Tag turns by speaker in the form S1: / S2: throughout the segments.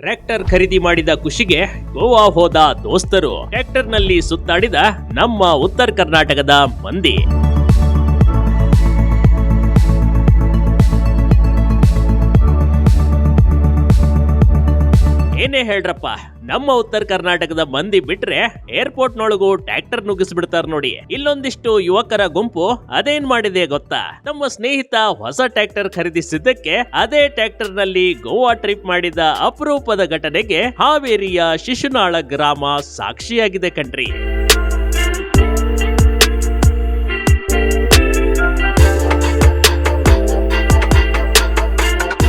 S1: Tractor ಖರೀದಿ ಮಾಡಿದ ಖುಷಿಗೆ ಗೋವಾ ಹೋದ ದೋಸ್ತರು, ಟ್ರ್ಯಾಕ್ಟರ್ ನಲ್ಲಿ ಸುತ್ತಾಡಿದ ನಮ್ಮ ಉತ್ತರ ಕರ್ನಾಟಕದ ಮಂದಿ. ಏನೇ ಹೇಳ್ರಪ್ಪ, ನಮ್ಮ ಉತ್ತರ ಕರ್ನಾಟಕದ ಮಂದಿ ಬಿಟ್ರೆ ಏರ್ಪೋರ್ಟ್ ನೊಳಗೂ ಟ್ರ್ಯಾಕ್ಟರ್ ನುಗ್ಗಿಸ್ಬಿಡ್ತಾರ ನೋಡಿ. ಇಲ್ಲೊಂದಿಷ್ಟು ಯುವಕರ ಗುಂಪು ಅದೇನ್ ಮಾಡಿದೆ ಗೊತ್ತಾ? ನಮ್ಮ ಸ್ನೇಹಿತ ಹೊಸ ಟ್ರ್ಯಾಕ್ಟರ್ ಖರೀದಿಸಿದ್ದಕ್ಕೆ ಅದೇ ಟ್ರ್ಯಾಕ್ಟರ್ ನಲ್ಲಿ ಗೋವಾ ಟ್ರಿಪ್ ಮಾಡಿದ ಅಪರೂಪದ ಘಟನೆಗೆ ಹಾವೇರಿಯ ಶಿಶುನಾಳ ಗ್ರಾಮ ಸಾಕ್ಷಿಯಾಗಿದೆ ಕಣ್ರಿ.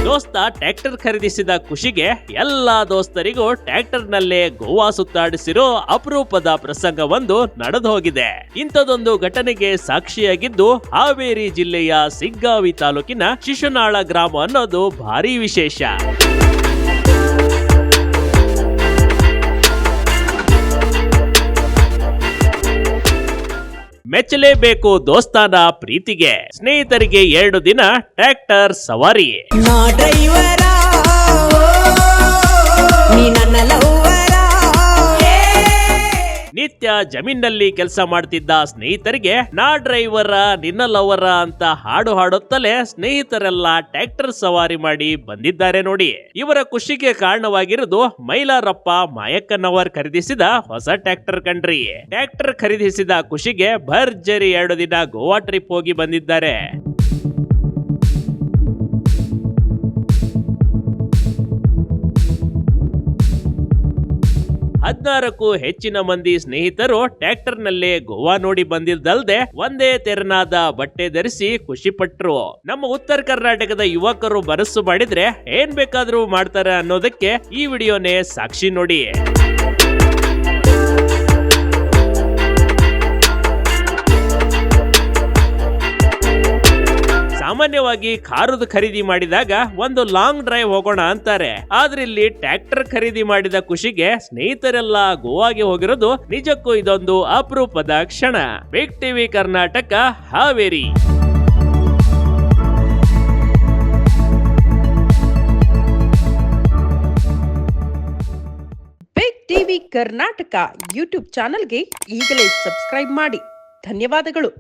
S1: ದೋಸ್ತ ಟ್ರ್ಯಾಕ್ಟರ್ ಖರೀದಿಸಿದ ಖುಷಿಗೆ ಎಲ್ಲಾ ದೋಸ್ತರಿಗೂ ಟ್ರ್ಯಾಕ್ಟರ್ ನಲ್ಲೇ ಗೋವಾ ಸುತ್ತಾಡಿಸಿರೋ ಅಪರೂಪದ ಪ್ರಸಂಗ ಒಂದು ನಡೆದು ಹೋಗಿದೆ. ಇಂಥದೊಂದು ಘಟನೆಗೆ ಸಾಕ್ಷಿಯಾಗಿದ್ದು ಹಾವೇರಿ ಜಿಲ್ಲೆಯ ಸಿಗ್ಗಾವಿ ತಾಲೂಕಿನ ಶಿಶುನಾಳ ಗ್ರಾಮ ಅನ್ನೋದು ಭಾರಿ ವಿಶೇಷ. ಮೆಚ್ಚಲೇಬೇಕು ದೋಸ್ತಾನ ಪ್ರೀತಿಗೆ. ಸ್ನೇಹಿತರಿಗೆ 2 ದಿನ ಟ್ರ್ಯಾಕ್ಟರ್ ಸವಾರಿ. ನಿತ್ಯ ಜಮೀನಲ್ಲಿ ಕೆಲಸ ಮಾಡ್ತಿದ್ದ ಸ್ನೇಹಿತರಿಗೆ ನಾ ಡ್ರೈವರ ನಿನ್ನ ಲವರ ಅಂತ ಹಾಡು ಹಾಡುತ್ತಲೇ ಸ್ನೇಹಿತರೆಲ್ಲ ಟ್ರ್ಯಾಕ್ಟರ್ ಸವಾರಿ ಮಾಡಿ ಬಂದಿದ್ದಾರೆ ನೋಡಿ. ಇವರ ಖುಷಿಗೆ ಕಾರಣವಾಗಿರುವುದು ಮೈಲಾರಪ್ಪ ಮಾಯಕ್ಕನವರ್ ಖರೀದಿಸಿದ ಹೊಸ ಟ್ರ್ಯಾಕ್ಟರ್ ಕಣ್ರಿ. ಟ್ರ್ಯಾಕ್ಟರ್ ಖರೀದಿಸಿದ ಖುಷಿಗೆ ಭರ್ಜರಿ 2 ದಿನ ಗೋವಾ ಟ್ರಿಪ್ ಹೋಗಿ ಬಂದಿದ್ದಾರೆ. 16ಕ್ಕೂ ಹೆಚ್ಚಿನ ಮಂದಿ ಸ್ನೇಹಿತರು ಟ್ರ್ಯಾಕ್ಟರ್ ನಲ್ಲೇ ಗೋವಾ ನೋಡಿ ಬಂದಿದ್ದಲ್ದೆ ಒಂದೇ ತೆರನಾದ ಬಟ್ಟೆ ಧರಿಸಿ ಖುಷಿ ಪಟ್ರು. ನಮ್ಮ ಉತ್ತರ ಕರ್ನಾಟಕದ ಯುವಕರು ಮನಸ್ಸು ಮಾಡಿದ್ರೆ ಏನ್ ಬೇಕಾದ್ರೂ ಮಾಡ್ತಾರೆ ಅನ್ನೋದಕ್ಕೆ ಈ ವಿಡಿಯೋನೇ ಸಾಕ್ಷಿ ನೋಡಿ. ಸಾಮಾನ್ಯವಾಗಿ ಕಾರುದು ಖರೀದಿ ಮಾಡಿದಾಗ ಒಂದು ಲಾಂಗ್ ಡ್ರೈವ್ ಹೋಗೋಣ ಅಂತಾರೆ. ಆದ್ರೆ ಇಲ್ಲಿ ಟ್ರ್ಯಾಕ್ಟರ್ ಖರೀದಿ ಮಾಡಿದ ಖುಷಿಗೆ ಸ್ನೇಹಿತರೆಲ್ಲ ಗೋವಾಗೆ ಹೋಗಿರೋದು ನಿಜಕ್ಕೂ ಇದೊಂದು ಅಪರೂಪದ ಕ್ಷಣ. Big TV Karnataka, Haveri.
S2: Big TV Karnataka YouTube ಚಾನೆಲ್ಗೆ ಈಗಲೇ ಸಬ್ಸ್ಕ್ರೈಬ್ ಮಾಡಿ. ಧನ್ಯವಾದಗಳು.